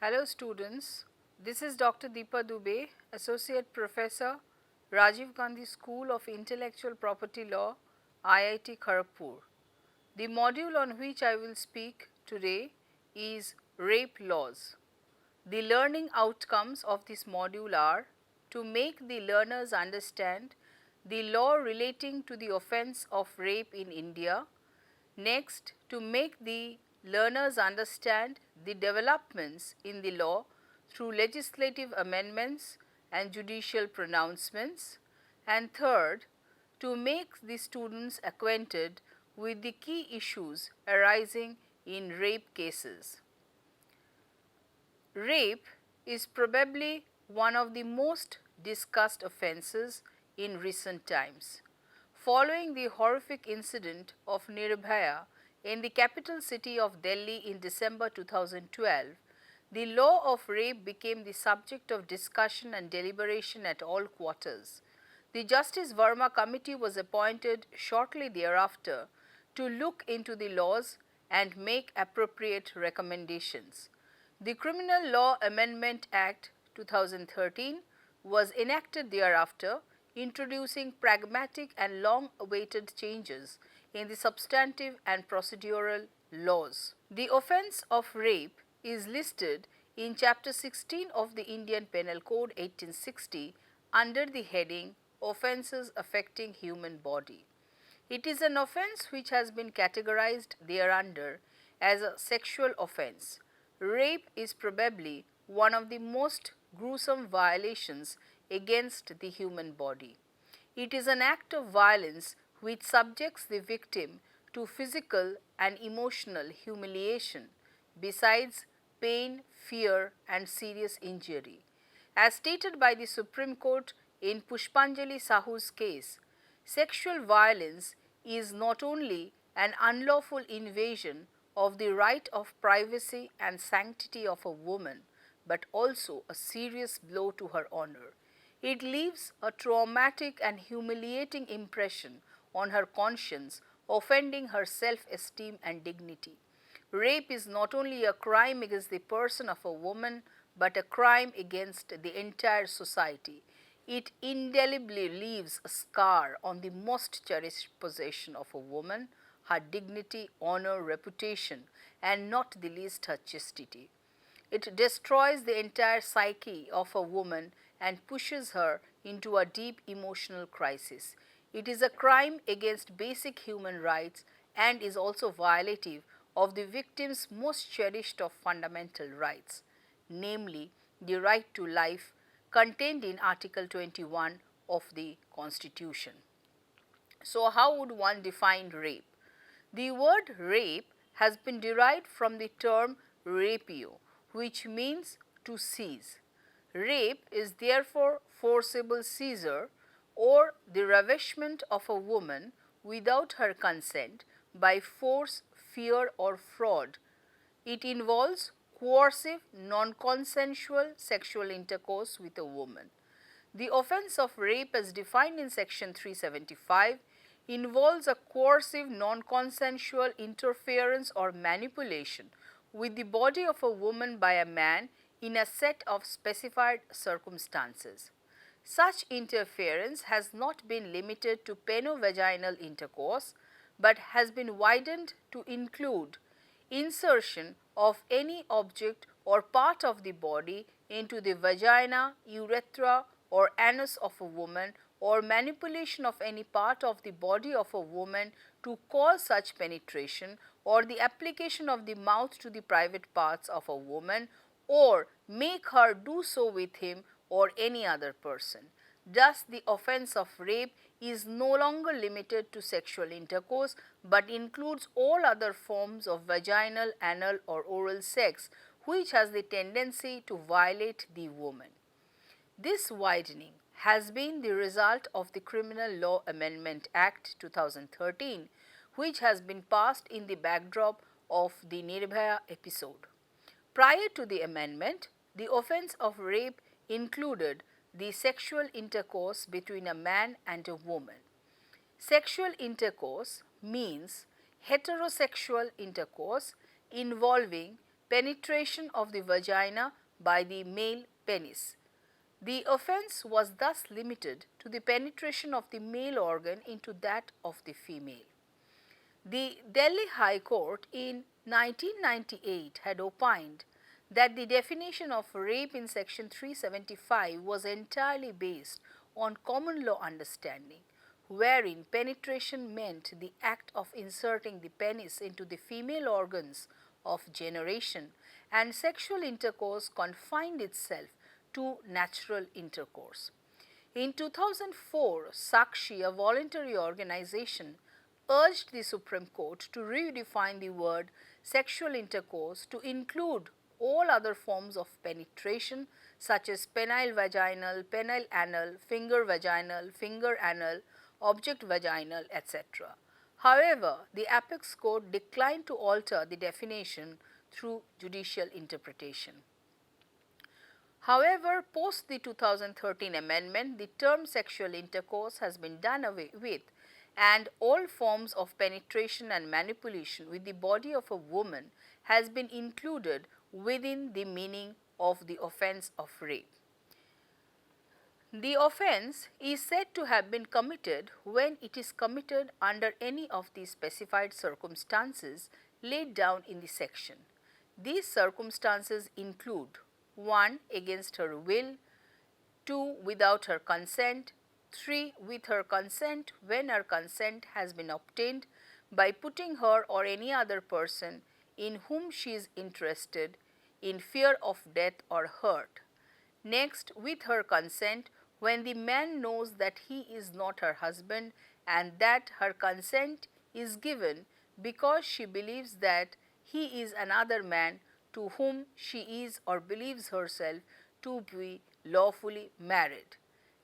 Hello students, this is Dr. Deepa Dubey, Associate Professor, Rajiv Gandhi School of Intellectual Property Law, IIT Kharagpur. The module on which I will speak today is Rape Laws. The learning outcomes of this module are to make the learners understand the law relating to the offence of rape in India. Next, to make the learners understand the developments in the law through legislative amendments and judicial pronouncements. And third, to make the students acquainted with the key issues arising in rape cases. Rape is probably one of the most discussed offences in recent times. Following the horrific incident of Nirbhaya in the capital city of Delhi in December 2012, the law of rape became the subject of discussion and deliberation at all quarters. The Justice Verma Committee was appointed shortly thereafter to look into the laws and make appropriate recommendations. The Criminal Law Amendment Act 2013 was enacted thereafter, introducing pragmatic and long-awaited changes in the substantive and procedural laws. The offence of rape is listed in Chapter 16 of the Indian Penal Code 1860 under the heading Offences Affecting Human Body. It is an offence which has been categorized thereunder as a sexual offence. Rape is probably one of the most gruesome violations against the human body. It is an act of violence which subjects the victim to physical and emotional humiliation, besides pain, fear, and serious injury. As stated by the Supreme Court in Pushpanjali Sahu's case, sexual violence is not only an unlawful invasion of the right of privacy and sanctity of a woman, but also a serious blow to her honor. It leaves a traumatic and humiliating impression on her conscience, offending her self-esteem and dignity. Rape is not only a crime against the person of a woman, but a crime against the entire society. It indelibly leaves a scar on the most cherished possession of a woman, her dignity, honor, reputation, and not the least her chastity. It destroys the entire psyche of a woman and pushes her into a deep emotional crisis. It is a crime against basic human rights and is also violative of the victim's most cherished of fundamental rights, namely the right to life contained in Article 21 of the Constitution. So, how would one define rape? The word rape has been derived from the term rapio, which means to seize. Rape is therefore forcible seizure or the ravishment of a woman without her consent by force, fear, or fraud. It involves coercive, non-consensual sexual intercourse with a woman. The offence of rape as defined in section 375 involves a coercive, non-consensual interference or manipulation with the body of a woman by a man in a set of specified circumstances. Such interference has not been limited to penovaginal intercourse, but has been widened to include insertion of any object or part of the body into the vagina, urethra, or anus of a woman, or manipulation of any part of the body of a woman to cause such penetration, or the application of the mouth to the private parts of a woman, or make her do so with him or any other person. Thus, the offence of rape is no longer limited to sexual intercourse, but includes all other forms of vaginal, anal, or oral sex which has the tendency to violate the woman. This widening has been the result of the Criminal Law Amendment Act 2013, which has been passed in the backdrop of the Nirbhaya episode. Prior to the amendment, the offence of rape included the sexual intercourse between a man and a woman. Sexual intercourse means heterosexual intercourse involving penetration of the vagina by the male penis. The offence was thus limited to the penetration of the male organ into that of the female. The Delhi High Court in 1998 had opined that the definition of rape in section 375 was entirely based on common law understanding, wherein penetration meant the act of inserting the penis into the female organs of generation, and sexual intercourse confined itself to natural intercourse. In 2004, Sakshi, a voluntary organization, urged the Supreme Court to redefine the word sexual intercourse to include all other forms of penetration such as penile vaginal, penile anal, finger vaginal, finger anal, object vaginal, etc. However, the apex court declined to alter the definition through judicial interpretation. However, post the 2013 amendment, the term sexual intercourse has been done away with, and all forms of penetration and manipulation with the body of a woman has been included within the meaning of the offence of rape. The offence is said to have been committed when it is committed under any of the specified circumstances laid down in the section. These circumstances include 1. Against her will, 2. Without her consent, 3. With her consent when her consent has been obtained by putting her or any other person in whom she is interested in fear of death or hurt. Next, with her consent when the man knows that he is not her husband and that her consent is given because she believes that he is another man to whom she is or believes herself to be lawfully married.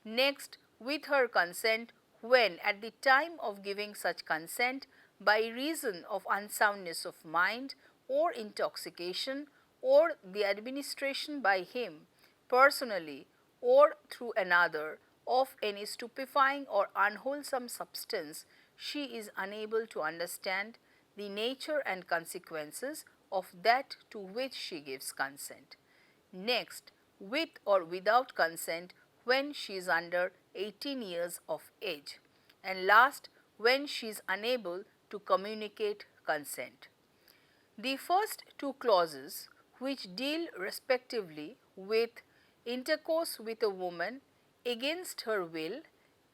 Next, with her consent when at the time of giving such consent by reason of unsoundness of mind or intoxication or the administration by him personally or through another of any stupefying or unwholesome substance, she is unable to understand the nature and consequences of that to which she gives consent. Next, with or without consent when she is under 18 years of age. And last, when she is unable to communicate consent. The first two clauses, which deal respectively with intercourse with a woman against her will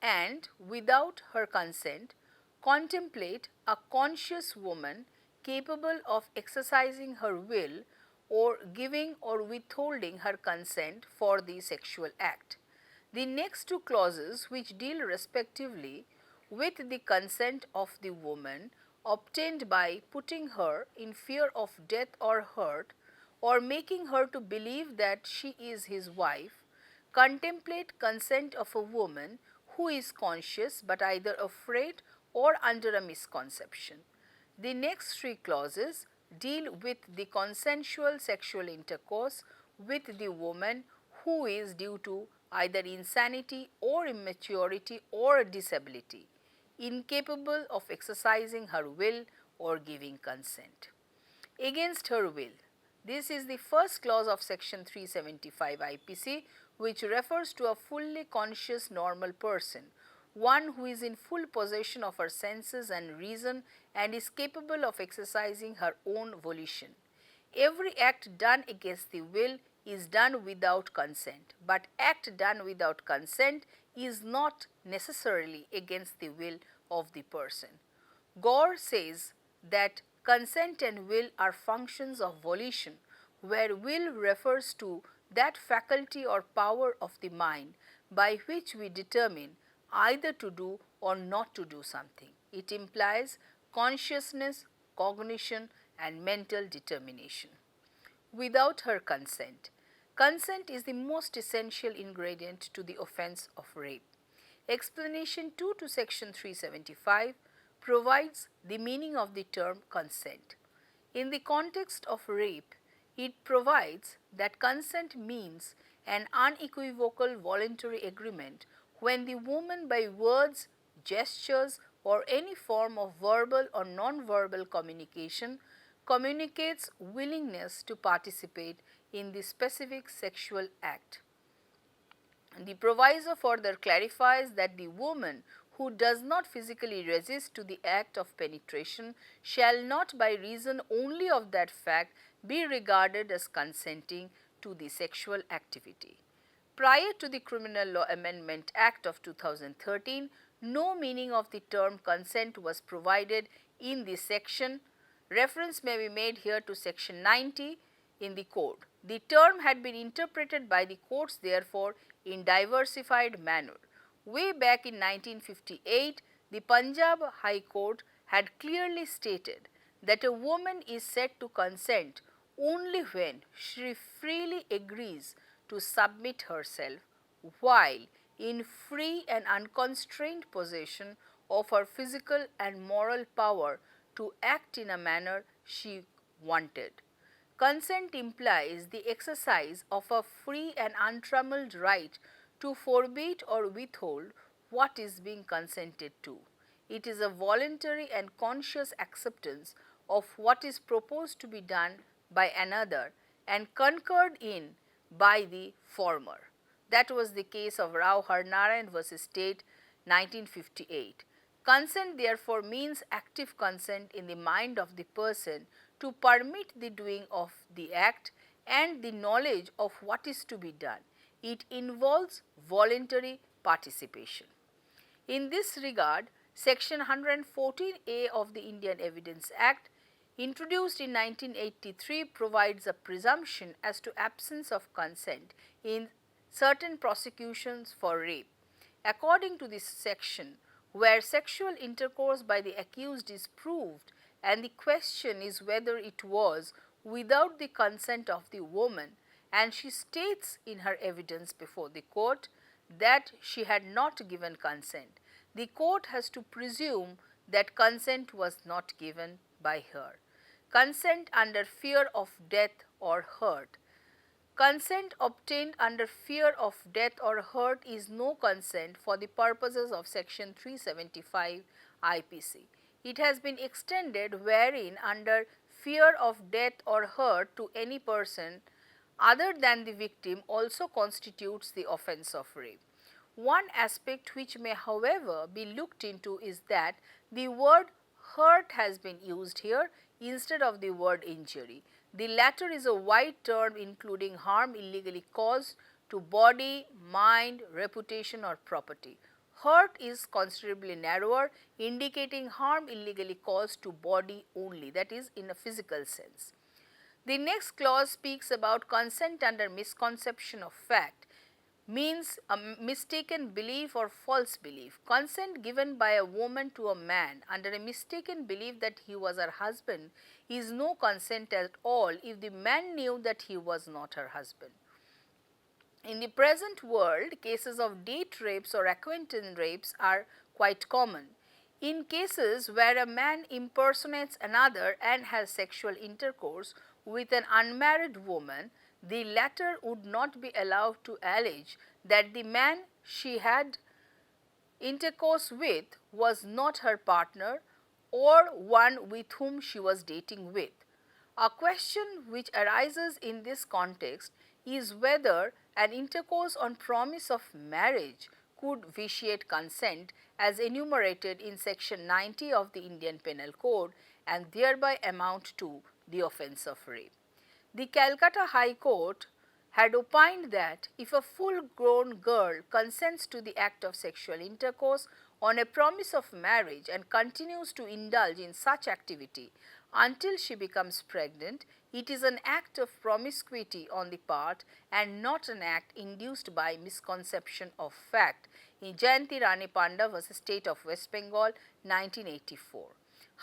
and without her consent, contemplate a conscious woman capable of exercising her will or giving or withholding her consent for the sexual act. The next two clauses, which deal respectively with the consent of the woman obtained by putting her in fear of death or hurt or making her to believe that she is his wife, contemplate consent of a woman who is conscious but either afraid or under a misconception. The next three clauses deal with the consensual sexual intercourse with the woman who is due to either insanity or immaturity or disability, incapable of exercising her will or giving consent. Against her will. This is the first clause of section 375 IPC, which refers to a fully conscious normal person, one who is in full possession of her senses and reason and is capable of exercising her own volition. Every act done against the will is done without consent, but act done without consent is not necessarily against the will of the person. Gore says that consent and will are functions of volition, where will refers to that faculty or power of the mind by which we determine either to do or not to do something. It implies consciousness, cognition, and mental determination. Without her consent. Consent is the most essential ingredient to the offence of rape. Explanation 2 to section 375 provides the meaning of the term consent. In the context of rape, it provides that consent means an unequivocal voluntary agreement when the woman by words, gestures or any form of verbal or non-verbal communication communicates willingness to participate in the specific sexual act. The proviso further clarifies that the woman who does not physically resist to the act of penetration shall not, by reason only of that fact, be regarded as consenting to the sexual activity. Prior to the Criminal Law Amendment Act of 2013, no meaning of the term consent was provided in this section. Reference may be made here to section 90 in the code. The term had been interpreted by the courts therefore in diversified manner. Way back in 1958, the Punjab High Court had clearly stated that a woman is said to consent only when she freely agrees to submit herself while in free and unconstrained possession of her physical and moral power to act in a manner she wanted. Consent implies the exercise of a free and untrammeled right to forbid or withhold what is being consented to. It is a voluntary and conscious acceptance of what is proposed to be done by another and concurred in by the former. That was the case of Rao Harnarayan versus State, 1958. Consent therefore means active consent in the mind of the person to permit the doing of the act and the knowledge of what is to be done. It involves voluntary participation. In this regard, Section 114A of the Indian Evidence Act, introduced in 1983, provides a presumption as to absence of consent in certain prosecutions for rape. According to this section, where sexual intercourse by the accused is proved and the question is whether it was without the consent of the woman, and she states in her evidence before the court that she had not given consent, the court has to presume that consent was not given by her. Consent under fear of death or hurt. Consent obtained under fear of death or hurt is no consent for the purposes of section 375 IPC. It has been extended wherein under fear of death or hurt to any person other than the victim also constitutes the offence of rape. One aspect which may however be looked into is that the word hurt has been used here instead of the word injury. The latter is a wide term including harm illegally caused to body, mind, reputation or property. Hurt is considerably narrower, indicating harm illegally caused to body only, that is in a physical sense. The next clause speaks about consent under misconception of fact, means a mistaken belief or false belief. Consent given by a woman to a man under a mistaken belief that he was her husband is no consent at all if the man knew that he was not her husband. In the present world, cases of date rapes or acquaintance rapes are quite common. In cases where a man impersonates another and has sexual intercourse with an unmarried woman, the latter would not be allowed to allege that the man she had intercourse with was not her partner or one with whom she was dating with. A question which arises in this context is whether an intercourse on promise of marriage could vitiate consent as enumerated in section 90 of the Indian Penal Code and thereby amount to the offence of rape. The Calcutta High Court had opined that if a full-grown girl consents to the act of sexual intercourse on a promise of marriage and continues to indulge in such activity until she becomes pregnant, it is an act of promiscuity on the part and not an act induced by misconception of fact in Jayanti Rani Panda versus State of West Bengal, 1984.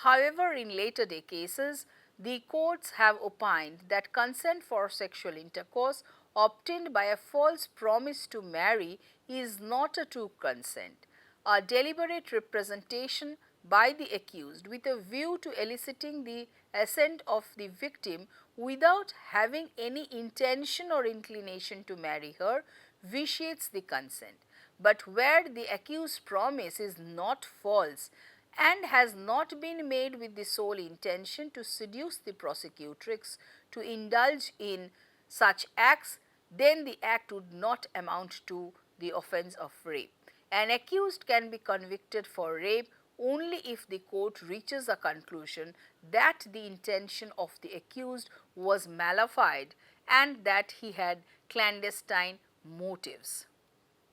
However, in later day cases, the courts have opined that consent for sexual intercourse obtained by a false promise to marry is not a true consent. A deliberate representation by the accused with a view to eliciting the assent of the victim without having any intention or inclination to marry her vitiates the consent. But where the accused's promise is not false and has not been made with the sole intention to seduce the prosecutrix to indulge in such acts, then the act would not amount to the offence of rape. An accused can be convicted for rape only if the court reaches a conclusion that the intention of the accused was malafide and that he had clandestine motives.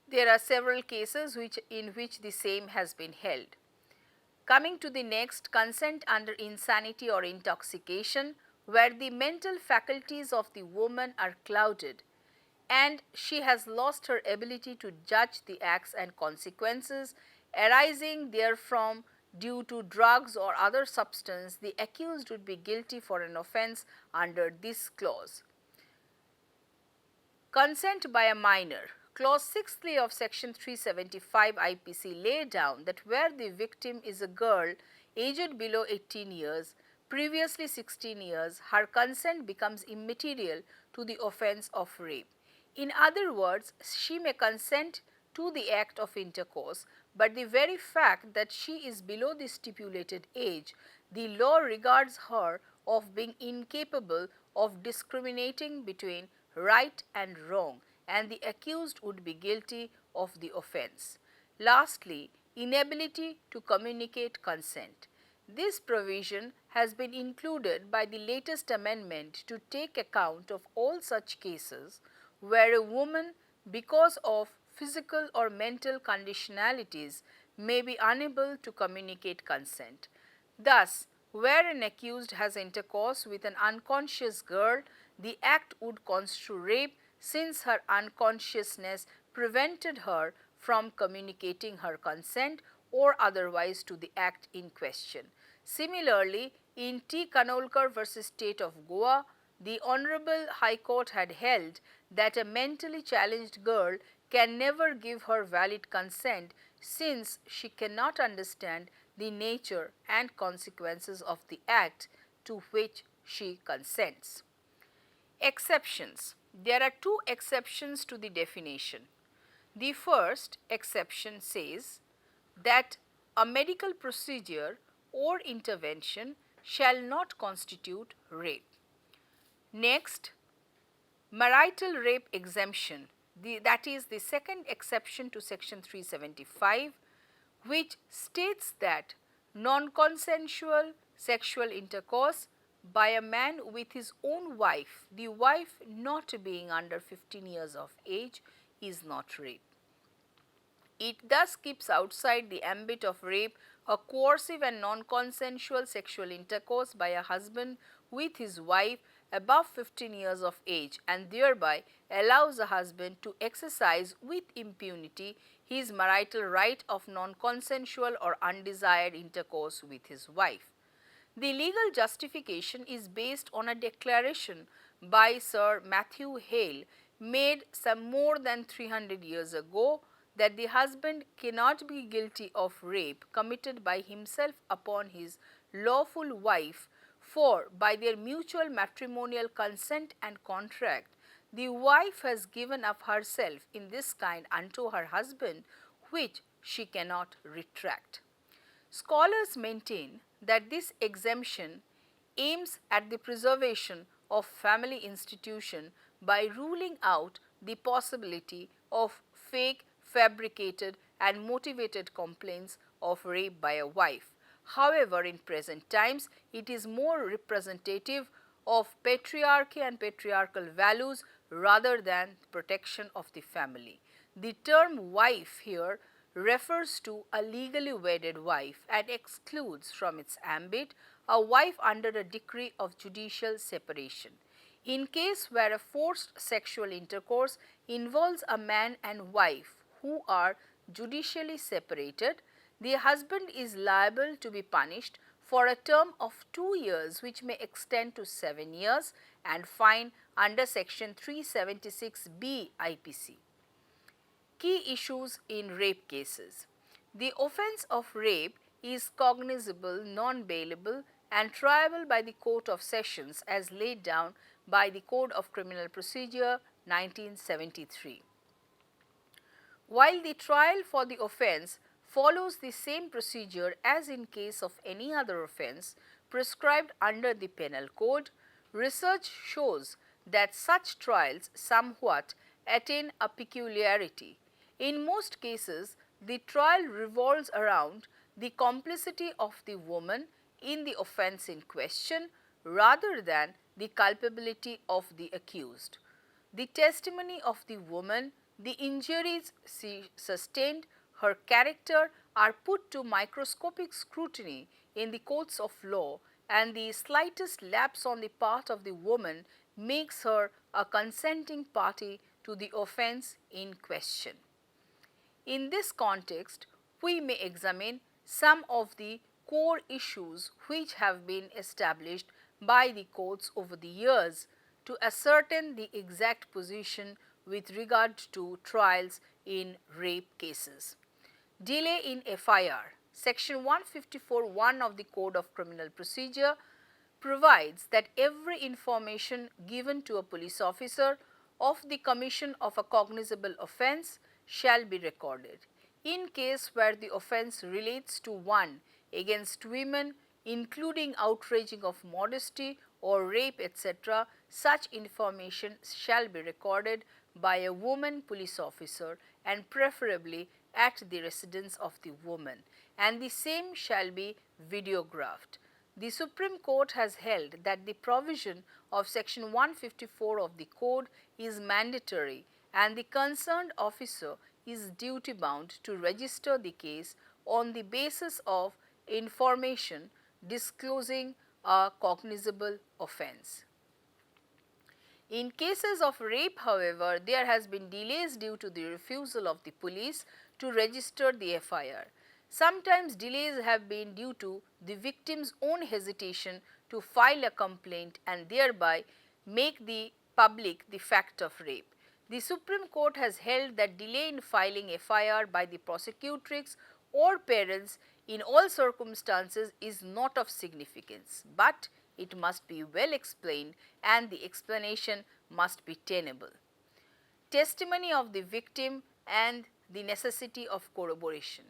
There are several cases in which the same has been held. Coming to the next, consent under insanity or intoxication, where the mental faculties of the woman are clouded and she has lost her ability to judge the acts and consequences arising therefrom due to drugs or other substance, the accused would be guilty for an offence under this clause. Consent by a minor. Clause 6th of section 375 IPC lay down that where the victim is a girl aged below 18 years, previously 16 years, her consent becomes immaterial to the offence of rape. In other words, she may consent to the act of intercourse, but the very fact that she is below the stipulated age, the law regards her of being incapable of discriminating between right and wrong, and the accused would be guilty of the offence. Lastly, inability to communicate consent. This provision has been included by the latest amendment to take account of all such cases where a woman, because of physical or mental conditionalities, may be unable to communicate consent. Thus, where an accused has intercourse with an unconscious girl, the act would constitute rape since her unconsciousness prevented her from communicating her consent or otherwise to the act in question. Similarly, in T. Kanolkar v. State of Goa, the Honorable High Court had held that a mentally challenged girl can never give her valid consent since she cannot understand the nature and consequences of the act to which she consents. Exceptions. There are two exceptions to the definition. The first exception says that a medical procedure or intervention shall not constitute rape. Next, marital rape exemption, that is the second exception to section 375, which states that non-consensual sexual intercourse by a man with his own wife, the wife not being under 15 years of age, is not rape. It thus keeps outside the ambit of rape a coercive and non-consensual sexual intercourse by a husband with his wife above 15 years of age, and thereby allows a husband to exercise with impunity his marital right of non-consensual or undesired intercourse with his wife. The legal justification is based on a declaration by Sir Matthew Hale made some more than 300 years ago that the husband cannot be guilty of rape committed by himself upon his lawful wife, for by their mutual matrimonial consent and contract, the wife has given up herself in this kind unto her husband, which she cannot retract. Scholars maintain that this exemption aims at the preservation of family institution by ruling out the possibility of fake, fabricated and motivated complaints of rape by a wife. However, in present times, it is more representative of patriarchy and patriarchal values rather than protection of the family. The term wife here refers to a legally wedded wife and excludes from its ambit a wife under a decree of judicial separation. In case where a forced sexual intercourse involves a man and wife who are judicially separated, the husband is liable to be punished for a term of 2 years, which may extend to 7 years, and fine under section 376B IPC. Key issues in rape cases. The offence of rape is cognizable, non-bailable and triable by the Court of Sessions as laid down by the Code of Criminal Procedure 1973. While the trial for the offence follows the same procedure as in case of any other offence prescribed under the penal code, research shows that such trials somewhat attain a peculiarity. In most cases, the trial revolves around the complicity of the woman in the offence in question rather than the culpability of the accused. The testimony of the woman, the injuries she sustained, her character are put to microscopic scrutiny in the courts of law, and the slightest lapse on the part of the woman makes her a consenting party to the offence in question. In this context, we may examine some of the core issues which have been established by the courts over the years to ascertain the exact position with regard to trials in rape cases. Delay in FIR. Section 154(1) of the Code of Criminal Procedure provides that every information given to a police officer of the commission of a cognizable offence shall be recorded. In case where the offence relates to one against women, including outraging of modesty or rape, etc., such information shall be recorded by a woman police officer and preferably at the residence of the woman, and the same shall be videographed. The Supreme Court has held that the provision of section 154 of the code is mandatory and the concerned officer is duty bound to register the case on the basis of information disclosing a cognizable offence. In cases of rape, however, there has been delays due to the refusal of the police to register the FIR. Sometimes delays have been due to the victim's own hesitation to file a complaint and thereby make the public the fact of rape. The Supreme Court has held that delay in filing FIR by the prosecutrix or parents in all circumstances is not of significance, but it must be well explained and the explanation must be tenable. Testimony of the victim and the necessity of corroboration.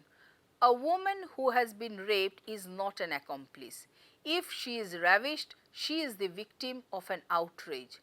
A woman who has been raped is not an accomplice. If she is ravished, she is the victim of an outrage.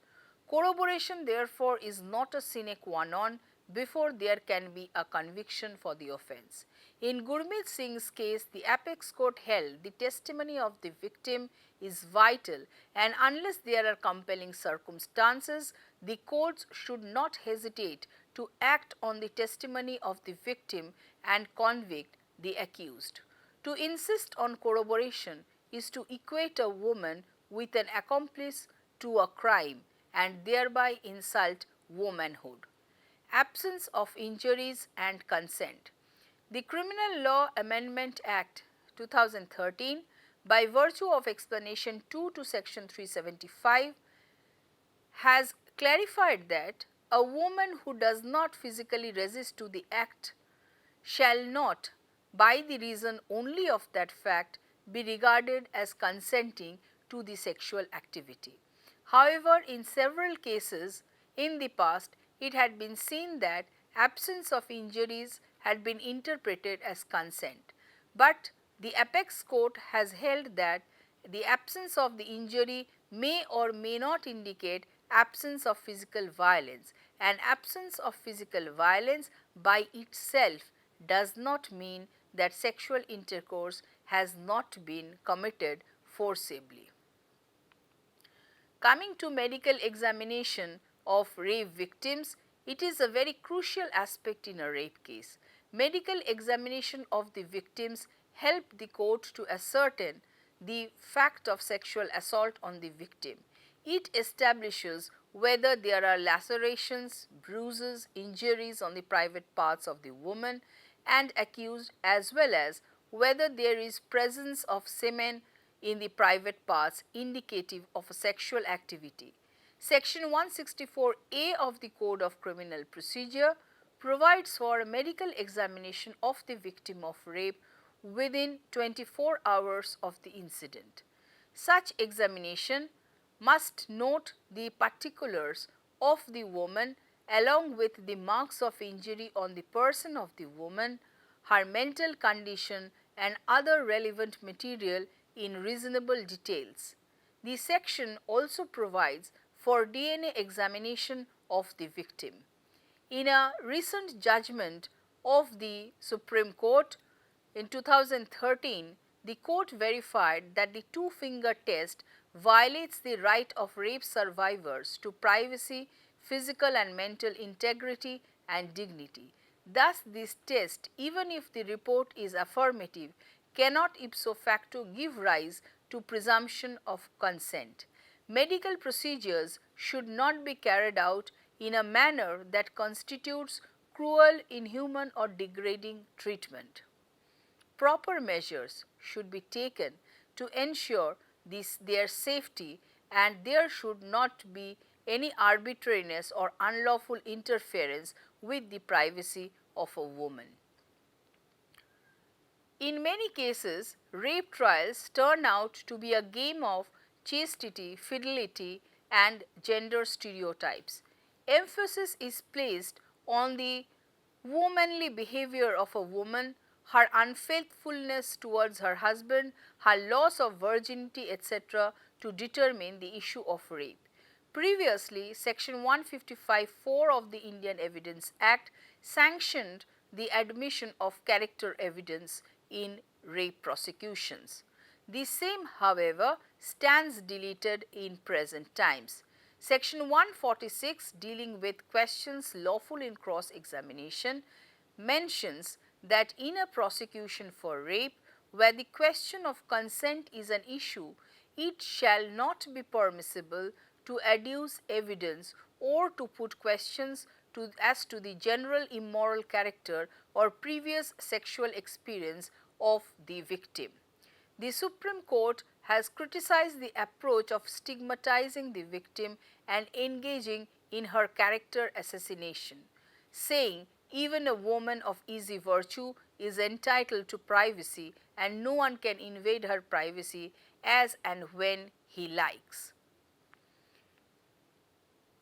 Corroboration therefore is not a sine qua non before there can be a conviction for the offence. In Gurmeet Singh's case, the apex court held the testimony of the victim is vital, and unless there are compelling circumstances, the courts should not hesitate to act on the testimony of the victim and convict the accused. To insist on corroboration is to equate a woman with an accomplice to a crime and thereby insult womanhood. Absence of injuries and consent. The Criminal Law Amendment Act 2013, by virtue of explanation 2 to section 375, has clarified that a woman who does not physically resist to the act shall not, by the reason only of that fact, be regarded as consenting to the sexual activity. However, in several cases in the past, it had been seen that absence of injuries had been interpreted as consent, but the apex court has held that the absence of the injury may or may not indicate absence of physical violence, and absence of physical violence by itself does not mean that sexual intercourse has not been committed forcibly. Coming to medical examination of rape victims, it is a very crucial aspect in a rape case. Medical examination of the victims help the court to ascertain the fact of sexual assault on the victim. It establishes whether there are lacerations, bruises, injuries on the private parts of the woman and accused, as well as whether there is presence of semen in the private parts indicative of a sexual activity. Section 164A of the Code of Criminal Procedure provides for a medical examination of the victim of rape within 24 hours of the incident. Such examination must note the particulars of the woman along with the marks of injury on the person of the woman, her mental condition and other relevant material in reasonable details. The section also provides for DNA examination of the victim. In a recent judgment of the Supreme Court in 2013, the court verified that the two-finger test violates the right of rape survivors to privacy, physical and mental integrity and dignity. Thus, this test, even if the report is affirmative, cannot ipso facto give rise to presumption of consent. Medical procedures should not be carried out in a manner that constitutes cruel, inhuman or degrading treatment. Proper measures should be taken to ensure their safety, and there should not be any arbitrariness or unlawful interference with the privacy of a woman. In many cases, rape trials turn out to be a game of chastity, fidelity and gender stereotypes. Emphasis is placed on the womanly behavior of a woman, her unfaithfulness towards her husband, her loss of virginity, etc., to determine the issue of rape. Previously, Section 155(4) of the Indian Evidence Act sanctioned the admission of character evidence in rape prosecutions. The same, however, stands deleted in present times. Section 146, dealing with questions lawful in cross-examination, mentions that in a prosecution for rape, where the question of consent is an issue, it shall not be permissible to adduce evidence or to put questions as to the general immoral character or previous sexual experience of the victim. The Supreme Court has criticized the approach of stigmatizing the victim and engaging in her character assassination, saying even a woman of easy virtue is entitled to privacy and no one can invade her privacy as and when he likes.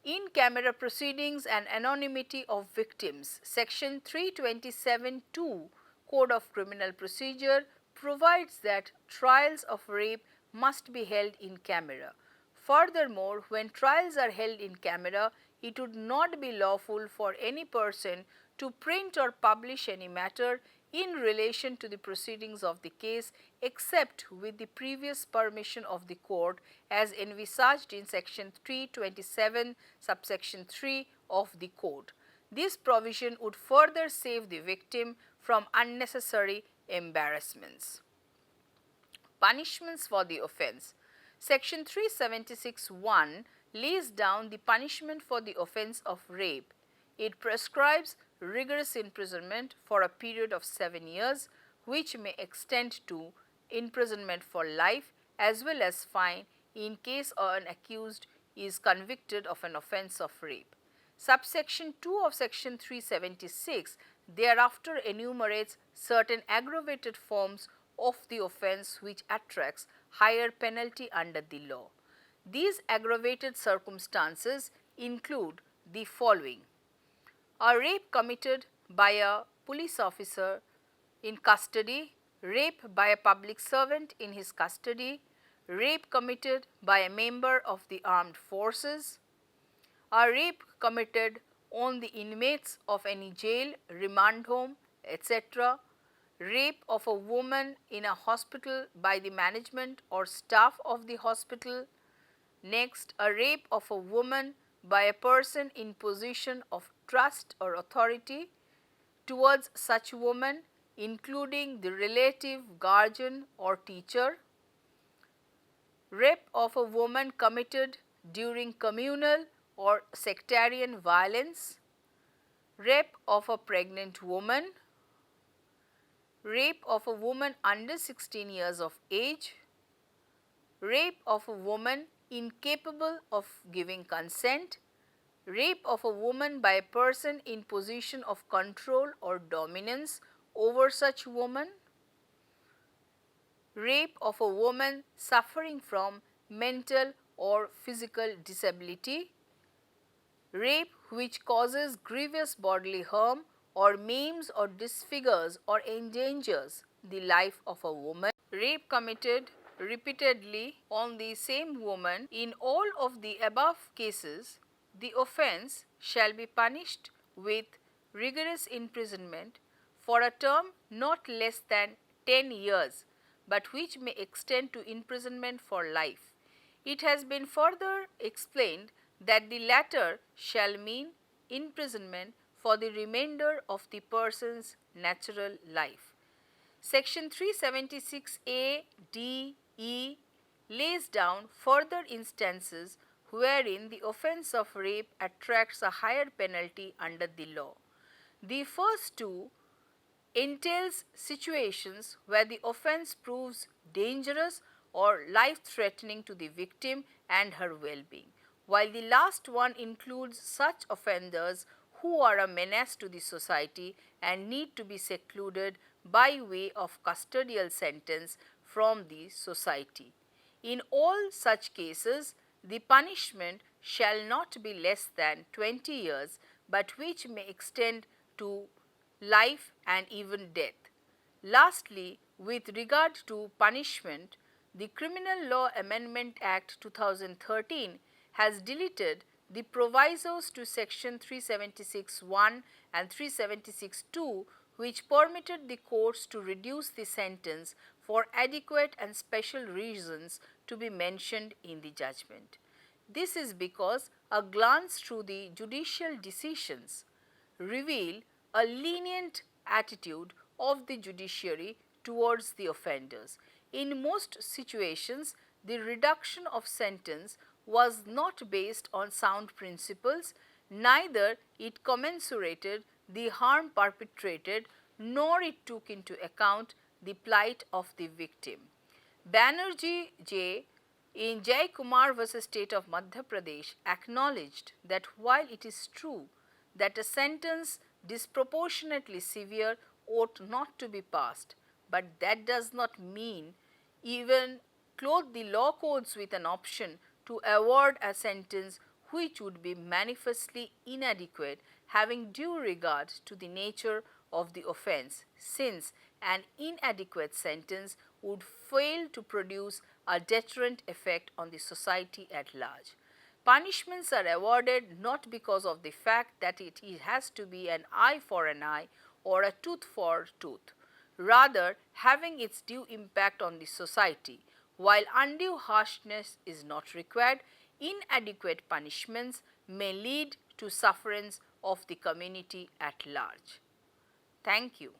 In camera proceedings and anonymity of victims, Section 327(2) Code of Criminal Procedure provides that trials of rape must be held in camera. Furthermore, when trials are held in camera, it would not be lawful for any person to print or publish any matter in relation to the proceedings of the case except with the previous permission of the court as envisaged in Section 327 subsection 3 of the code. This provision would further save the victim from unnecessary embarrassments. Punishments for the offence. Section 376(1) lays down the punishment for the offence of rape. It prescribes rigorous imprisonment for a period of 7 years, which may extend to imprisonment for life as well as fine in case an accused is convicted of an offence of rape. Subsection 2 of Section 376 thereafter enumerates certain aggravated forms of the offence which attracts higher penalty under the law. These aggravated circumstances include the following: a rape committed by a police officer in custody, rape by a public servant in his custody, rape committed by a member of the armed forces, a rape committed on the inmates of any jail, remand home, etc., rape of a woman in a hospital by the management or staff of the hospital. Next, a rape of a woman by a person in position of trust or authority towards such woman, including the relative, guardian or teacher. Rape of a woman committed during communal or sectarian violence. Rape of a pregnant woman. Rape of a woman under 16 years of age. Rape of a woman incapable of giving consent. Rape of a woman by a person in position of control or dominance over such woman. Rape of a woman suffering from mental or physical disability. Rape which causes grievous bodily harm or maims or disfigures or endangers the life of a woman. Rape committed repeatedly on the same woman, in all of the above cases, the offence shall be punished with rigorous imprisonment for a term not less than 10 years, but which may extend to imprisonment for life. It has been further explained that the latter shall mean imprisonment for the remainder of the person's natural life. Section 376A D E lays down further instances wherein the offence of rape attracts a higher penalty under the law. The first two entails situations where the offence proves dangerous or life threatening to the victim and her well-being, while the last one includes such offenders who are a menace to the society and need to be secluded by way of custodial sentence from the society. In all such cases, the punishment shall not be less than 20 years, but which may extend to life and even death. Lastly, with regard to punishment, the Criminal Law Amendment Act 2013 has deleted the provisos to section 376(1) and 376(2) which permitted the courts to reduce the sentence for adequate and special reasons to be mentioned in the judgment. This is because a glance through the judicial decisions reveal a lenient attitude of the judiciary towards the offenders. In most situations, the reduction of sentence was not based on sound principles, neither it commensurated the harm perpetrated, nor it took into account the plight of the victim. Banerjee J. in Jai Kumar vs. State of Madhya Pradesh acknowledged that while it is true that a sentence disproportionately severe ought not to be passed, but that does not mean even clothe the law codes with an option to award a sentence which would be manifestly inadequate, having due regard to the nature of the offence, since an inadequate sentence would fail to produce a deterrent effect on the society at large. Punishments are awarded not because of the fact that it has to be an eye for an eye or a tooth for tooth, rather having its due impact on the society. While undue harshness is not required, inadequate punishments may lead to sufferance of the community at large. Thank you.